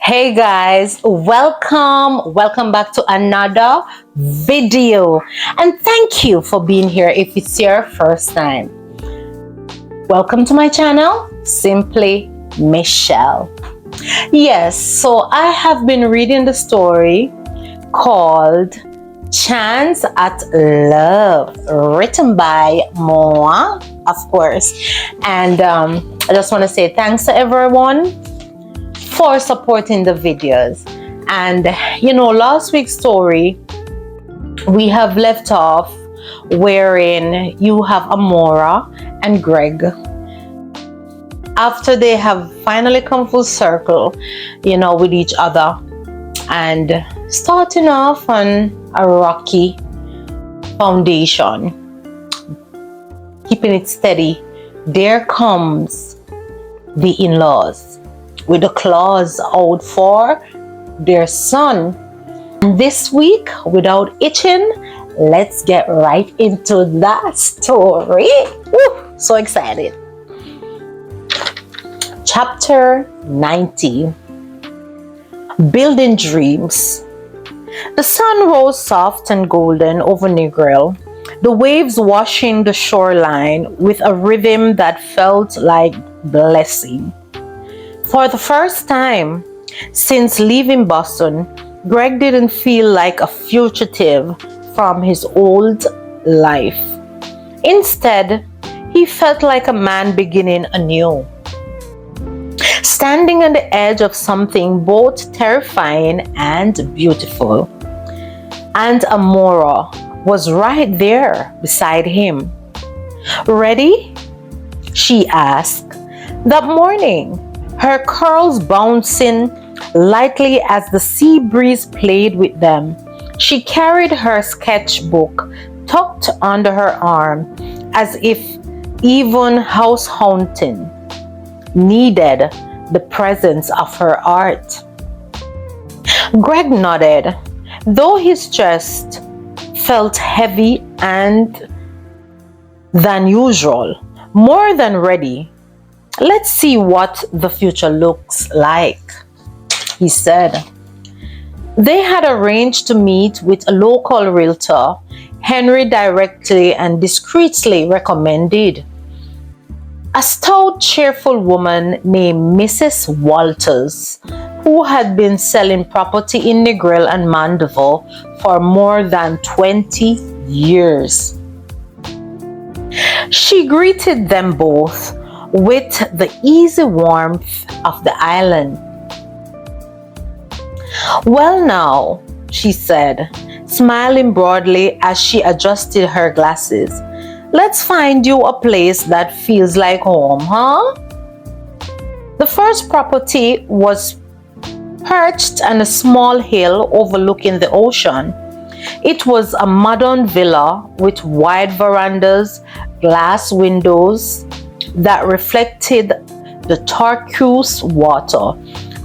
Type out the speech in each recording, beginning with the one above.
Hey guys, welcome back to another video, and thank you for being here. If it's your first time, welcome to my channel, Simply Michelle. Yes, so I have been reading the story called Chance at Love, written by Moa, of course. And I just want to say thanks to everyone for supporting the videos. And last week's story, we have left off wherein you have Amora and Greg, after they have finally come full circle, with each other, and starting off on a rocky foundation, keeping it steady. There comes the in-laws with the claws out for their son. And this week, without itching, let's get right into that story. Woo, so excited. Chapter 90. Building Dreams. The sun rose soft and golden over Negril, the waves washing the shoreline with a rhythm that felt like blessing. For the first time since leaving Boston, Greg didn't feel like a fugitive from his old life. Instead, he felt like a man beginning anew, standing on the edge of something both terrifying and beautiful. And Amora was right there beside him. "Ready?" she asked. That morning, her curls bouncing lightly as the sea breeze played with them, she carried her sketchbook tucked under her arm, as if even house haunting needed the presence of her art. Greg nodded, though his chest felt heavy and than usual. "More than ready. Let's see what the future looks like," he said. They had arranged to meet with a local realtor Henry directly and discreetly recommended. A stout, cheerful woman named Mrs. Walters, who had been selling property in Negril and Mandeville for more than 20 years. She greeted them both with the easy warmth of the island. "Well now," she said, smiling broadly as she adjusted her glasses, "let's find you a place that feels like home, huh?" The first property was perched on a small hill overlooking the ocean. It was a modern villa with wide verandas, glass windows that reflected the turquoise water,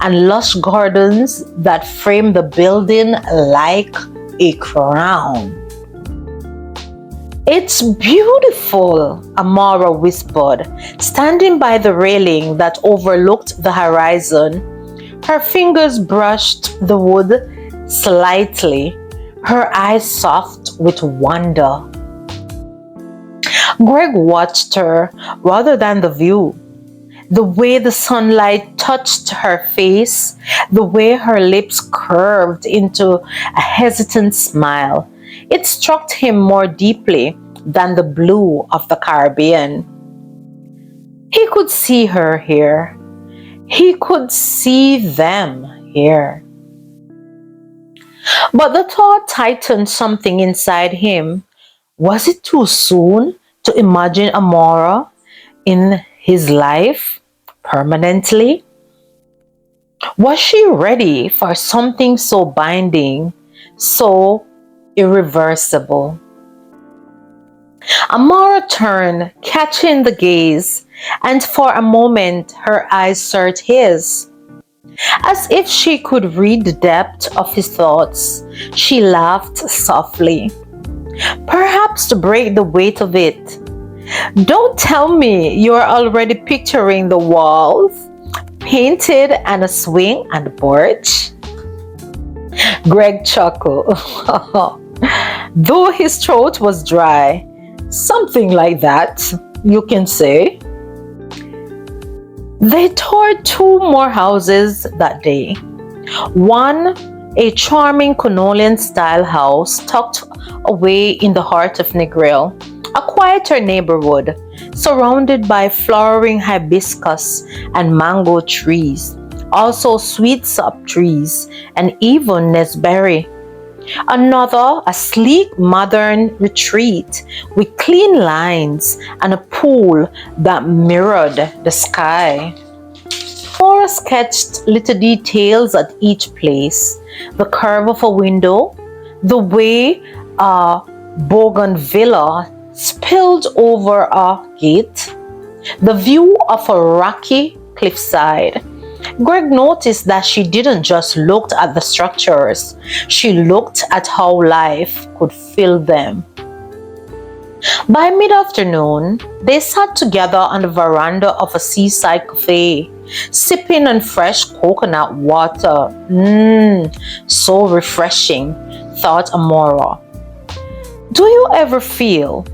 and lush gardens that framed the building like a crown. "It's beautiful," Amara whispered, standing by the railing that overlooked the horizon. Her fingers brushed the wood slightly, her eyes soft with wonder. Greg watched her rather than the view. The way the sunlight touched her face, the way her lips curved into a hesitant smile, it struck him more deeply than the blue of the Caribbean. He could see her here. He could see them here. But the thought tightened something inside him. Was it too soon to imagine Amora in his life permanently? Was she ready for something so binding, so irreversible? Amara turned, catching the gaze, and for a moment her eyes sought his. As if she could read the depth of his thoughts, she laughed softly, perhaps to break the weight of it. "Don't tell me you're already picturing the walls, painted and a swing and a porch? Greg chuckled, though his throat was dry. Something like that, you can say. They toured two more houses that day. One, a charming colonial-style house tucked away in the heart of Negril, a quieter neighborhood surrounded by flowering hibiscus and mango trees, also sweet sop trees, and even nesberry. Another, a sleek modern retreat with clean lines and a pool that mirrored the sky. Laura sketched little details at each place: the curve of a window, the way a bougainvillea spilled over a gate, the view of a rocky cliffside. Greg noticed that she didn't just look at the structures, she looked at how life could fill them. By mid-afternoon, they sat together on the veranda of a seaside cafe, sipping on fresh coconut water. So refreshing, thought Amora. Do you ever feel,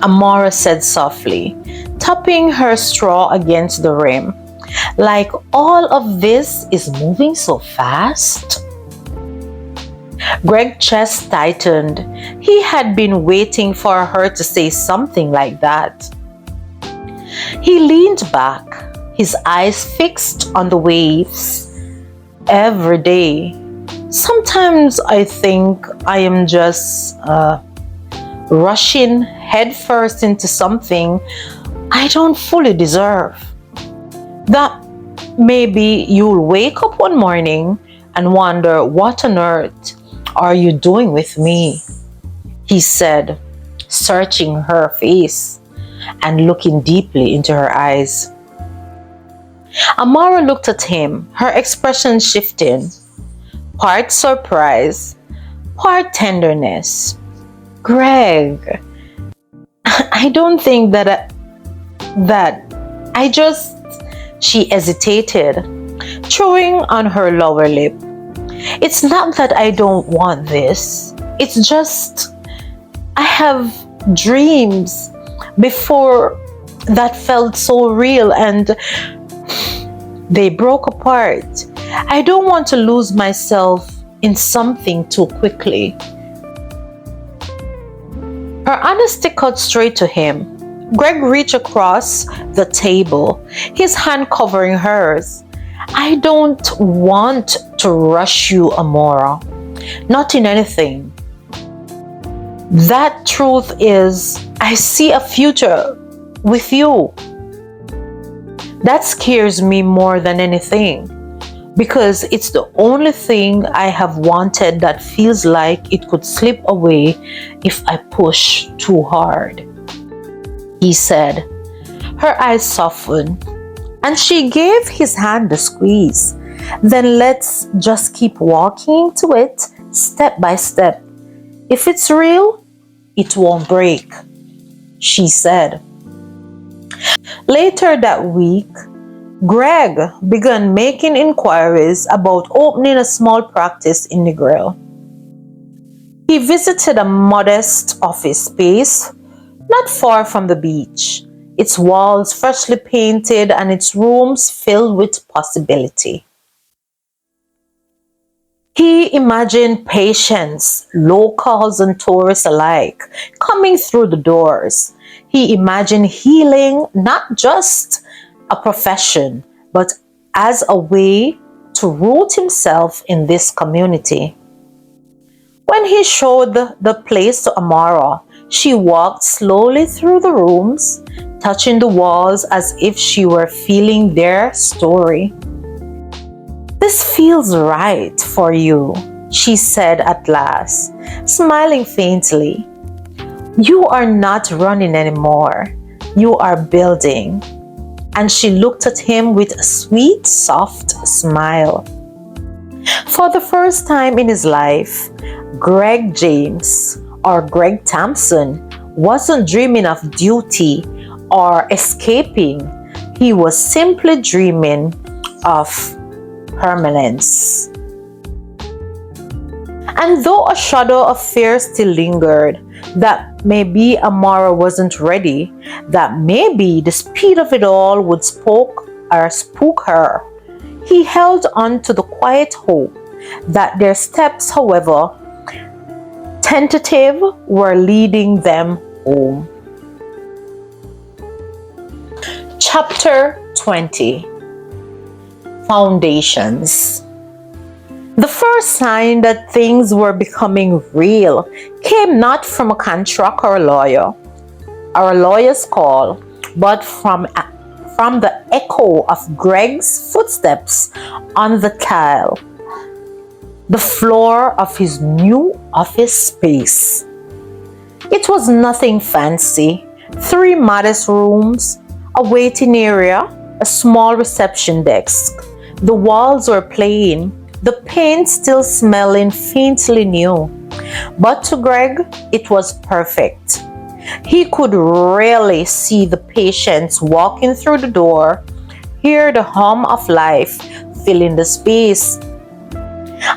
Amora said softly, tapping her straw against the rim, like all of this is moving so fast? Greg's chest tightened. He had been waiting for her to say something like that. He leaned back, his eyes fixed on the waves. Every day. Sometimes I think I am just rushing headfirst into something I don't fully deserve. That maybe you'll wake up one morning and wonder, what on earth are you doing with me? He said, searching her face and looking deeply into her eyes. Amara looked at him, her expression shifting, part surprise, part tenderness. Greg, I don't think she hesitated, chewing on her lower lip. It's not that I don't want this. It's just I have dreams before that felt so real and they broke apart. I don't want to lose myself in something too quickly. Her honesty cut straight to him. Greg reached across the table, his hand covering hers. I don't want to rush you, Amora. Not in anything. That truth is, I see a future with you. That scares me more than anything, because it's the only thing I have wanted that feels like it could slip away if I push too hard. He said. Her eyes softened, and she gave his hand a squeeze. Then let's just keep walking to it, step by step. If it's real, it won't break, she said. Later that week, Greg began making inquiries about opening a small practice in Negril. He visited a modest office space not far from the beach, its walls freshly painted and its rooms filled with possibility. He imagined patients, locals and tourists alike, coming through the doors. He imagined healing not just a profession, but as a way to root himself in this community. When he showed the place to Amara, she walked slowly through the rooms, touching the walls as if she were feeling their story. This feels right for you, she said at last, smiling faintly. You are not running anymore. You are building. And she looked at him with a sweet, soft smile. For the first time in his life, Greg James, or Greg Thompson, wasn't dreaming of duty or escaping. He was simply dreaming of permanence. And though a shadow of fear still lingered, that maybe Amara wasn't ready, that maybe the speed of it all would spook her, he held on to the quiet hope that their steps, however tentative, were leading them home. Chapter 20. Foundations. The first sign that things were becoming real came not from a contract or a lawyer's call, but from the echo of Greg's footsteps on the tile, the floor of his new office space. It was nothing fancy. 3 modest rooms, a waiting area, a small reception desk. The walls were plain, the paint still smelling faintly new. But to Greg, it was perfect. He could really see the patients walking through the door, hear the hum of life filling the space.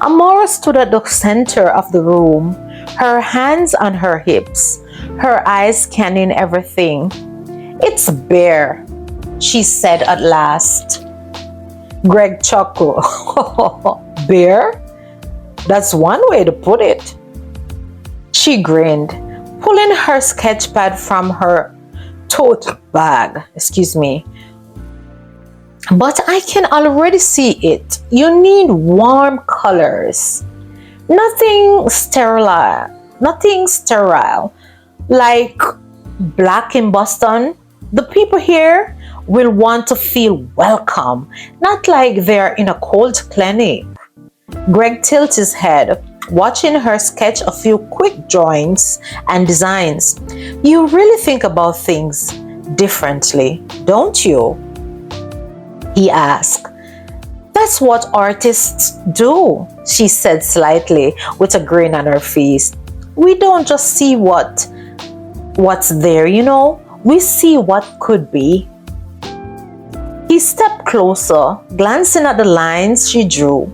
Amara stood at the center of the room, her hands on her hips, her eyes scanning everything. "It's bare," she said at last. Greg chuckled. "Bare? That's one way to put it." She grinned, pulling her sketchpad from her tote bag. "But I can already see it. You need warm colors. Nothing sterile, like black in Boston. The people here will want to feel welcome, not like they're in a cold clinic." Greg tilted his head, watching her sketch a few quick drawings and designs. "You really think about things differently, don't you?" he asked. "That's what artists do," she said slightly, with a grin on her face. "We don't just see what's there, we see what could be." He stepped closer, glancing at the lines she drew,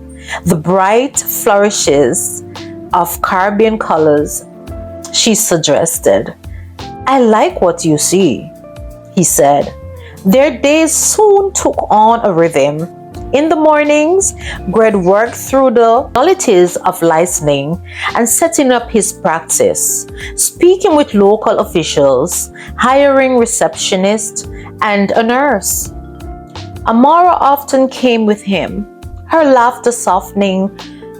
the bright flourishes of Caribbean colors. She suggested, "I like what you see," he said. Their days soon took on a rhythm. In the mornings, Greg worked through the nullities of licensing and setting up his practice, speaking with local officials, hiring receptionists, and a nurse. Amara often came with him, her laughter softening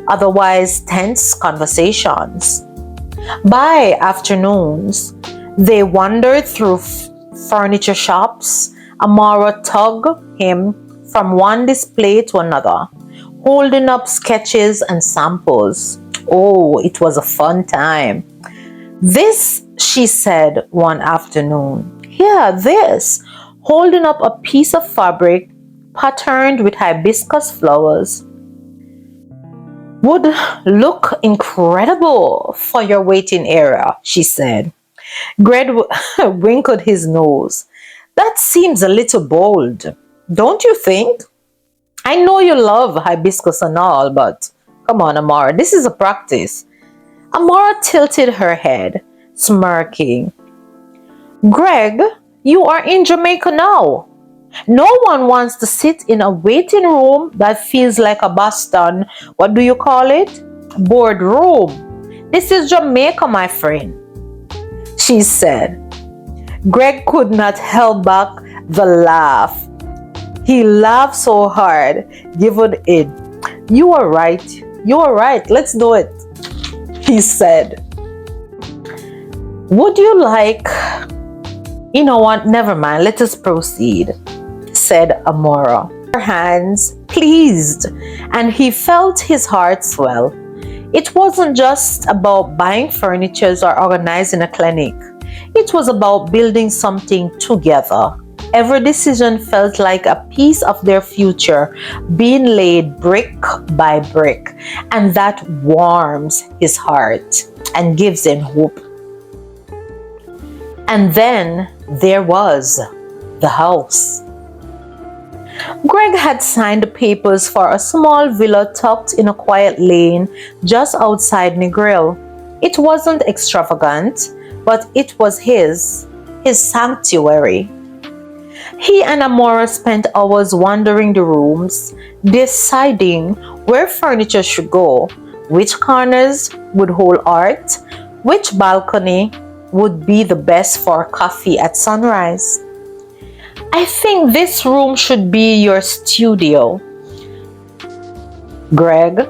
otherwise tense conversations. By afternoons, they wandered through furniture shops. Amara tugged him from one display to another, holding up sketches and samples. Oh, it was a fun time. "This," she said one afternoon. "Here, this," holding up a piece of fabric patterned with hibiscus flowers, "would look incredible for your waiting area," she said. Greg wrinkled his nose. "That seems a little bold, don't you think? I know you love hibiscus and all, but come on, Amara, this is a practice." Amara tilted her head, smirking. "Greg, you are in Jamaica now. No one wants to sit in a waiting room that feels like a Boston, what do you call it? Boardroom. This is Jamaica, my friend," she said. Greg could not hold back the laugh. He laughed so hard, giving it. You are right, let's do it," he said. "Would you like..." "You know what, never mind, let us proceed," said Amara, her hands pleased, and he felt his heart swell. It wasn't just about buying furniture or organizing a clinic. It was about building something together. Every decision felt like a piece of their future being laid brick by brick, and that warms his heart and gives him hope. And then there was the house. Greg had signed the papers for a small villa tucked in a quiet lane just outside Negril. It wasn't extravagant, but it was his sanctuary. He and Amora spent hours wandering the rooms, deciding where furniture should go, which corners would hold art, which balcony would be the best for coffee at sunrise. I think this room should be your studio, Greg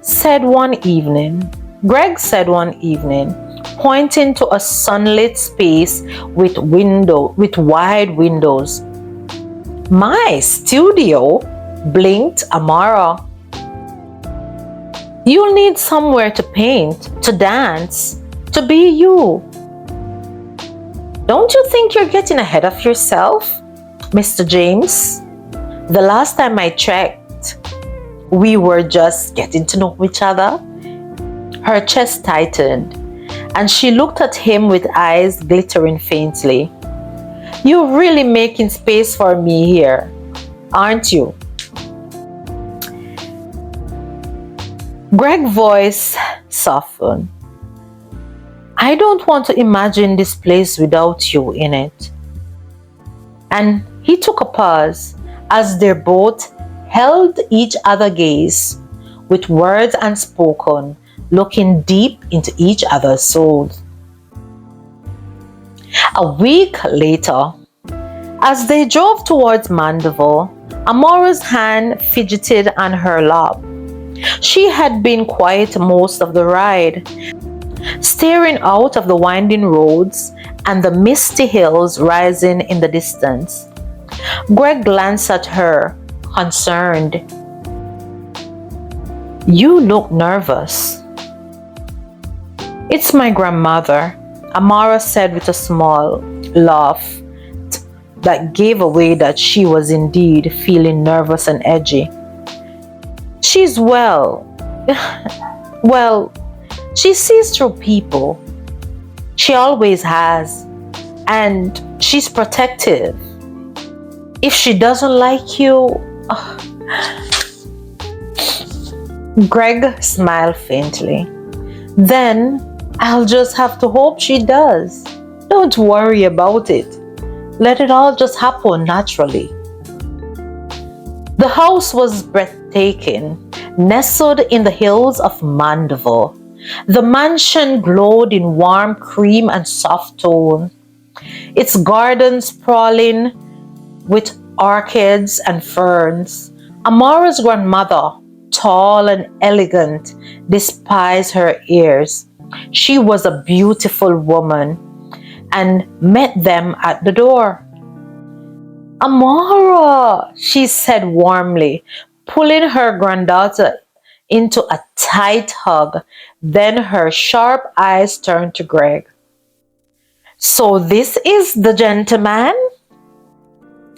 said one evening. Greg said one evening, pointing to a sunlit space with wide windows. My studio, blinked Amara. You'll need somewhere to paint, to dance, to be you. Don't you think you're getting ahead of yourself, Mr. James? The last time I checked, we were just getting to know each other. Her chest tightened, and she looked at him with eyes glittering faintly. You're really making space for me here, aren't you? Greg's voice softened. I don't want to imagine this place without you in it. And he took a pause as they both held each other's gaze, with words unspoken, looking deep into each other's souls. A week later, as they drove towards Mandeville, Amora's hand fidgeted on her lap. She had been quiet most of the ride, staring out of the winding roads and the misty hills rising in the distance. Greg glanced at her, concerned. You look nervous. It's my grandmother, Amara said with a small laugh that gave away that she was indeed feeling nervous and edgy. She's well. Well, she sees through people. She always has. And she's protective. If she doesn't like you... Greg smiled faintly. Then I'll just have to hope she does. Don't worry about it. Let it all just happen naturally. The house was breathtaking, nestled in the hills of Mandeville. The mansion glowed in warm cream and soft tone, its garden sprawling with orchids and ferns. Amora's grandmother, tall and elegant, despised her years. She was a beautiful woman and met them at the door. Amora, she said warmly, pulling her granddaughter into a tight hug. Then her sharp eyes turned to Greg. So this is the gentleman?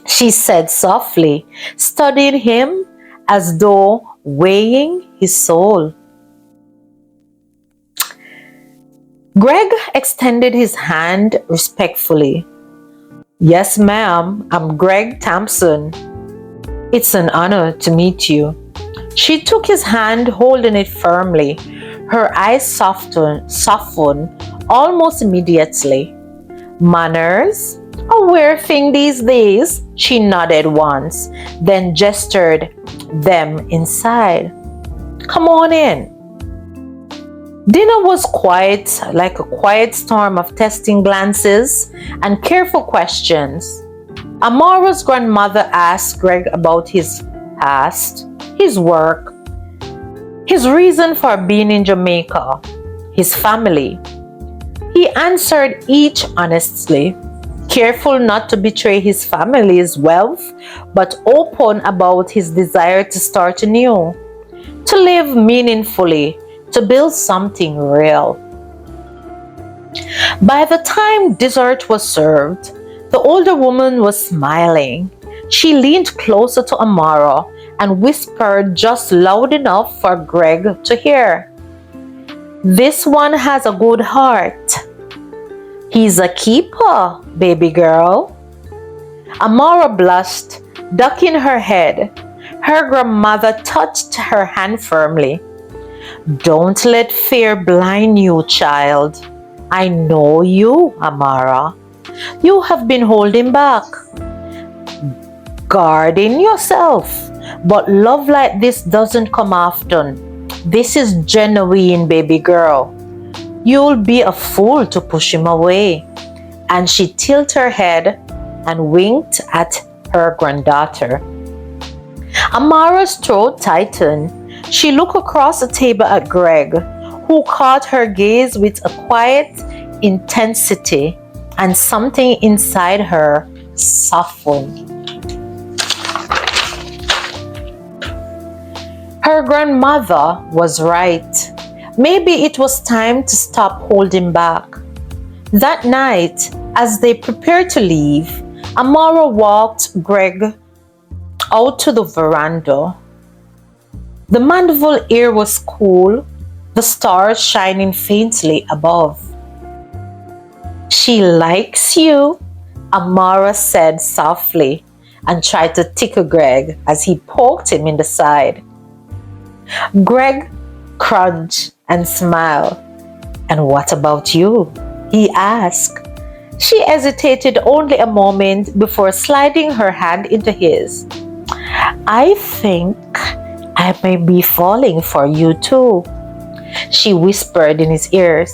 She said softly, studying him as though weighing his soul. Greg extended his hand respectfully. Yes, ma'am, I'm Greg Thompson. It's an honor to meet you. She took his hand, holding it firmly. Her eyes softened almost immediately. Manners? A weird thing these days. She nodded once, then gestured them inside. Come on in. Dinner was quiet, like a quiet storm of testing glances and careful questions. Amora's grandmother asked Greg about his past, his work, his reason for being in Jamaica, his family. He answered each honestly, careful not to betray his family's wealth, but open about his desire to start anew, to live meaningfully, to build something real. By the time dessert was served, the older woman was smiling. She leaned closer to Amara and whispered just loud enough for Greg to hear. This one has a good heart. He's a keeper, baby girl. Amara blushed Ducking her head, her grandmother touched her hand firmly. Don't let fear blind you, child. I know you, Amara. You have been holding back, guarding yourself. But love like this doesn't come often. This is genuine, baby girl. You'll be a fool to push him away. And she tilted her head and winked at her granddaughter. Amara's throat tightened. She looked across the table at Greg, who caught her gaze with a quiet intensity, and something inside her softened. Her grandmother was right. Maybe it was time to stop holding back. That night, as they prepared to leave, Amara walked Greg out to the veranda. The Mandeville air was cool, the stars shining faintly above. She likes you, Amara said softly, and tried to tickle Greg as he poked him in the side. Greg crunched and smiled. And what about you? He asked. She hesitated only a moment before sliding her hand into his. I think I may be falling for you too, she whispered in his ears.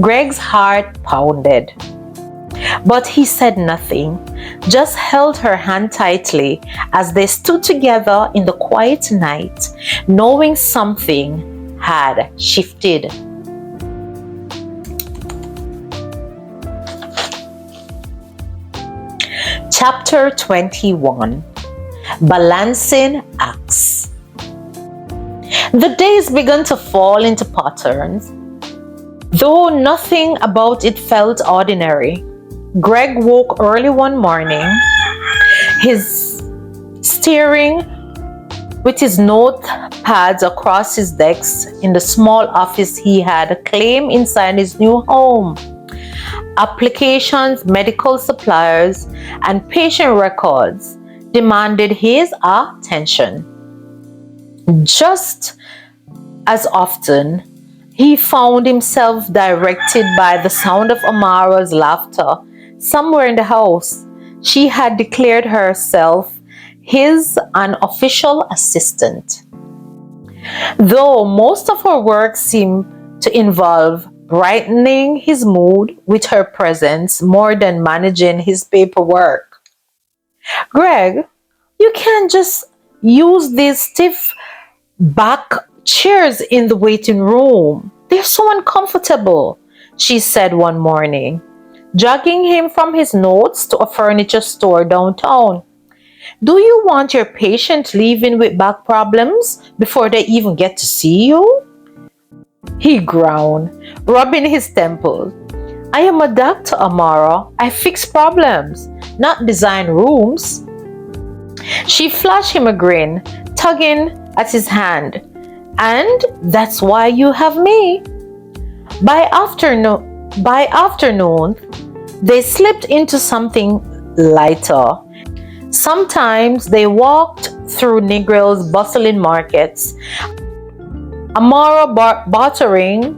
Greg's heart pounded. But he said nothing, just held her hand tightly as they stood together in the quiet night, knowing something had shifted. Chapter 21. Balancing Acts. The days began to fall into patterns, though nothing about it felt ordinary. Greg woke early one morning, staring with his notepads across his desk in the small office he had claimed inside his new home. Applications, medical supplies, and patient records demanded his attention. Just as often, he found himself directed by the sound of Amara's laughter somewhere in the house. She had declared herself his unofficial assistant. Though most of her work seemed to involve brightening his mood with her presence more than managing his paperwork. Greg, you can't just use these stiff back chairs in the waiting room. They're so uncomfortable, she said one morning, jogging him from his notes to a furniture store downtown. Do you want your patient leaving with back problems before they even get to see you? He groaned, rubbing his temples. I am a doctor, Amara. I fix problems, not design rooms. She flashed him a grin, tugging at his hand. And that's why you have me. By afternoon, they slipped into something lighter. Sometimes they walked through Negro's bustling markets, Amara bartering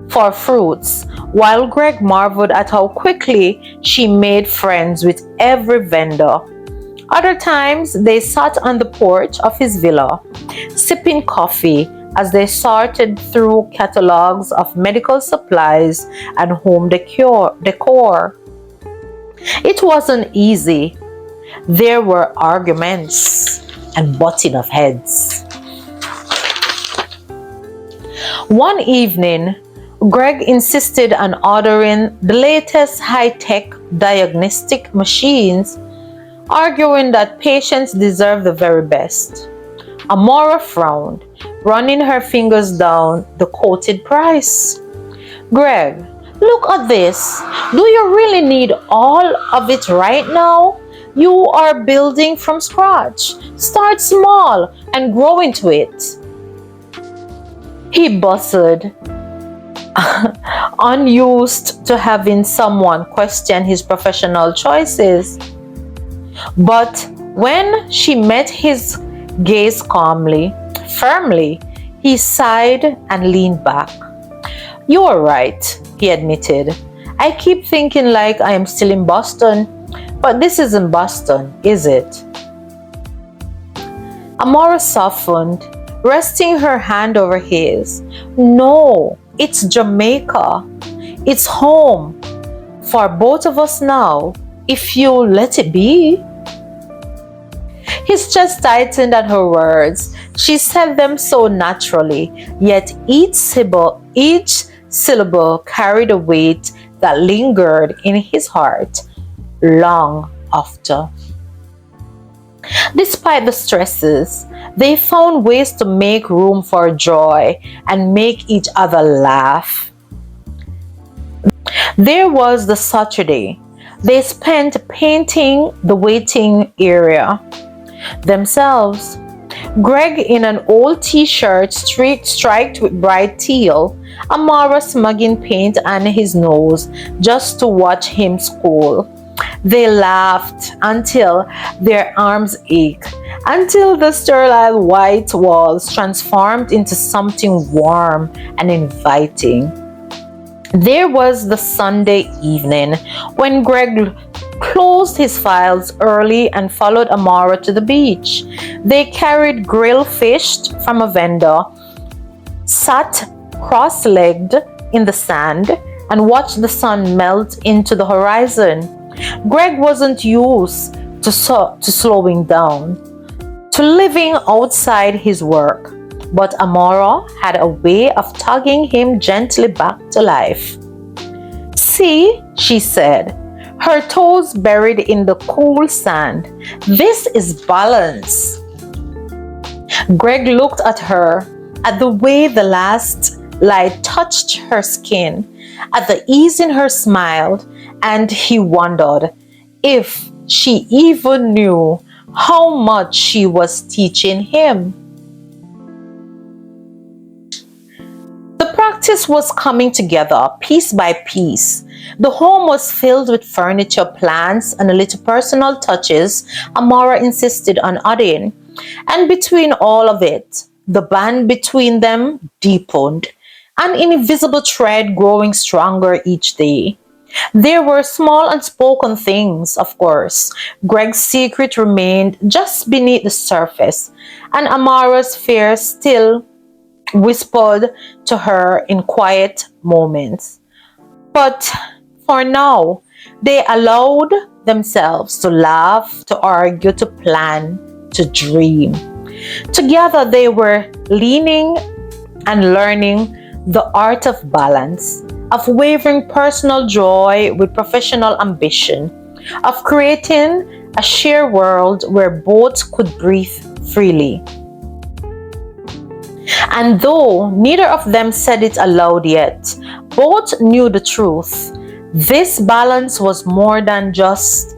for fruits, while Greg marveled at how quickly she made friends with every vendor. Other times, they sat on the porch of his villa, sipping coffee as they sorted through catalogs of medical supplies and home decor. It wasn't easy. There were arguments and butting of heads. One evening, Greg insisted on ordering the latest high-tech diagnostic machines, arguing that patients deserve the very best. Amara frowned, running her fingers down the quoted price. Greg, look at this. Do you really need all of it right now? You are building from scratch. Start small and grow into it. He bustled, unused to having someone question his professional choices. But When she met his gaze calmly, firmly, he sighed and leaned back. "You are right," he admitted. "I keep thinking like I am still in Boston, but this isn't Boston, is it?" Amora softened, resting her hand over his. "No, it's Jamaica. It's home for both of us now, if you let it be." His chest tightened at her words. She said them so naturally, yet each syllable carried a weight that lingered in his heart long after. Despite the stresses, they found ways to make room for joy and make each other laugh. There was the Saturday. They spent painting the waiting area themselves. Greg in an old t-shirt striped with bright teal, Amara smudging paint on his nose just to watch him school. They laughed until their arms ached, until the sterile white walls transformed into something warm and inviting. There was the Sunday evening when Greg closed his files early and followed Amara to the beach. They carried grilled fish from a vendor, sat cross-legged in the sand, and watched the sun melt into the horizon. Greg wasn't used to slowing down, to living outside his work, but Amara had a way of tugging him gently back to life. "See," she said, her toes buried in the cool sand. "This is balance." Greg looked at her, at the way the last light touched her skin, at the ease in her smile, and he wondered if she even knew how much she was teaching him. The practice was coming together piece by piece. The home was filled with furniture, plants, and a little personal touches Amara insisted on adding. And between all of it, the bond between them deepened, an invisible thread growing stronger each day. There were small unspoken things, of course. Greg's secret remained just beneath the surface, and Amara's fear still whispered to her in quiet moments. But for now, they allowed themselves to laugh, to argue, to plan, to dream. Together, they were leaning and learning the art of balance, of wavering personal joy with professional ambition, of creating a shared world where both could breathe freely. And though neither of them said it aloud yet, both knew the truth. This balance was more than just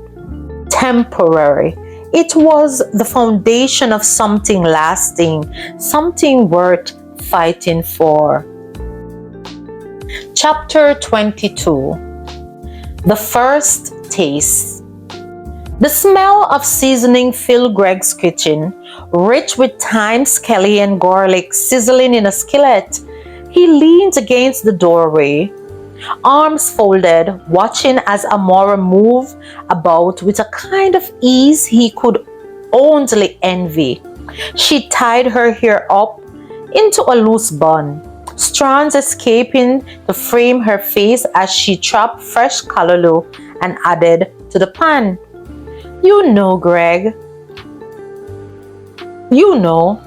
temporary. It was the foundation of something lasting, something worth fighting for. Chapter 22. The First Taste. The smell of seasoning filled Greg's kitchen, rich with thyme, scallion, and garlic sizzling in a skillet. He leaned against the doorway, arms folded, watching as Amora moved about with a kind of ease he could only envy. She tied her hair up into a loose bun, strands escaping to frame her face as she chopped fresh callaloo and added to the pan. "You know, Greg." "You know,"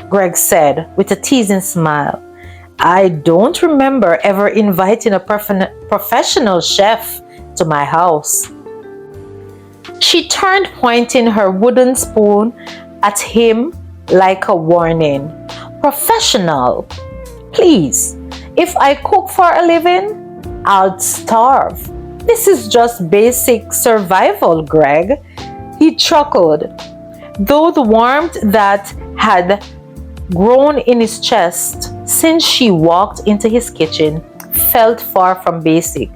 Greg said with a teasing smile. "I don't remember ever inviting a professional chef to my house." She turned, pointing her wooden spoon at him like a warning. "Professional? Please, if I cook for a living, I'll starve. This is just basic survival, Greg." He chuckled, though the warmth that had grown in his chest since she walked into his kitchen felt far from basic.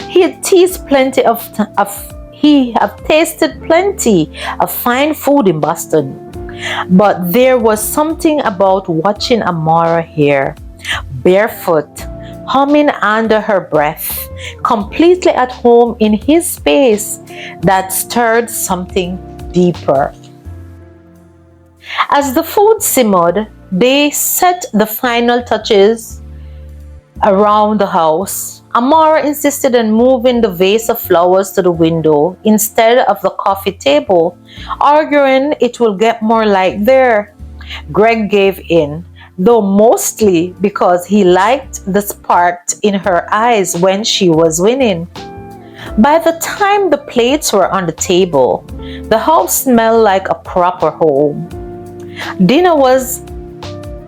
He had teased plenty of he have tasted plenty of fine food in Boston. But there was something about watching Amara here, barefoot, humming under her breath, completely at home in his space, that stirred something deeper. As the food simmered, they set the final touches around the house. Amara insisted on moving the vase of flowers to the window instead of the coffee table, arguing it will get more light there. Greg gave in, though mostly because he liked the spark in her eyes when she was winning. By the time the plates were on the table, the house smelled like a proper home. Dinner was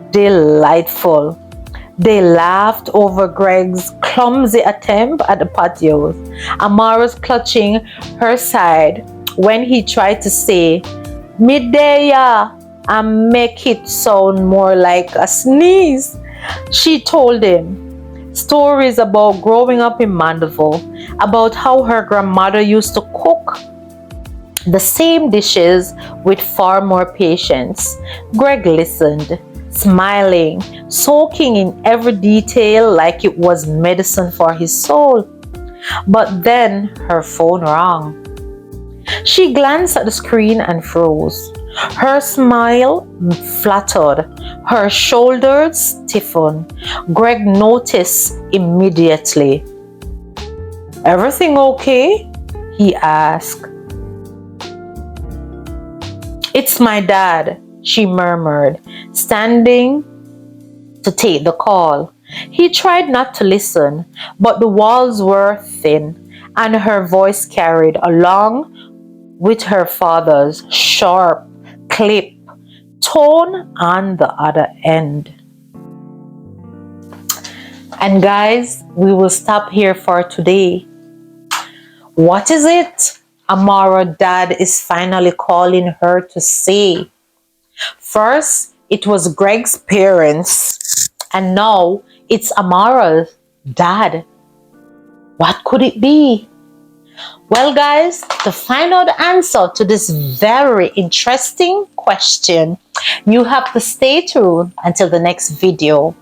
delightful. They laughed over Greg's clumsy attempt at the patios, Amara's clutching her side when he tried to say "Midaya" and make it sound more like a sneeze. She told him stories about growing up in Mandeville, about how her grandmother used to cook the same dishes with far more patience. Greg listened, smiling, soaking in every detail like it was medicine for his soul. But then her phone rang. She glanced at the screen and froze. Her smile fluttered, her shoulders stiffened. Greg noticed immediately. "Everything okay?" he asked. "It's my dad," she murmured, standing to take the call. He tried not to listen, but the walls were thin, and her voice carried along with her father's sharp clip tone on the other end. And guys, we will stop here for today. What is it Amara dad is finally calling her to say? First, it was Greg's parents, and now it's Amara's dad. What could it be? Well, guys, to find out the answer to this very interesting question, you have to stay tuned until the next video.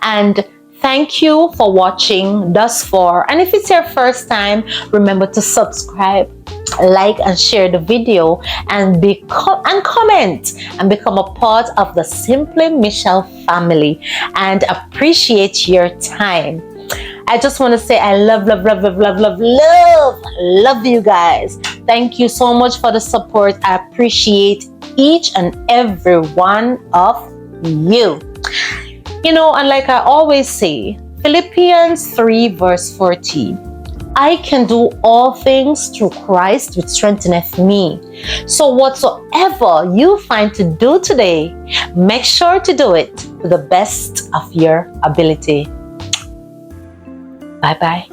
And thank you for watching thus far. And if it's your first time, remember to subscribe, like and share the video, and comment and become a part of the Simply Michelle family, and appreciate your time. I just want to say I love you guys. Thank you so much for the support. I appreciate each and every one of you. You know, and like I always say, Philippians 3 verse 14, I can do all things through Christ which strengtheneth me. So whatsoever you find to do today, make sure to do it to the best of your ability. Bye-bye.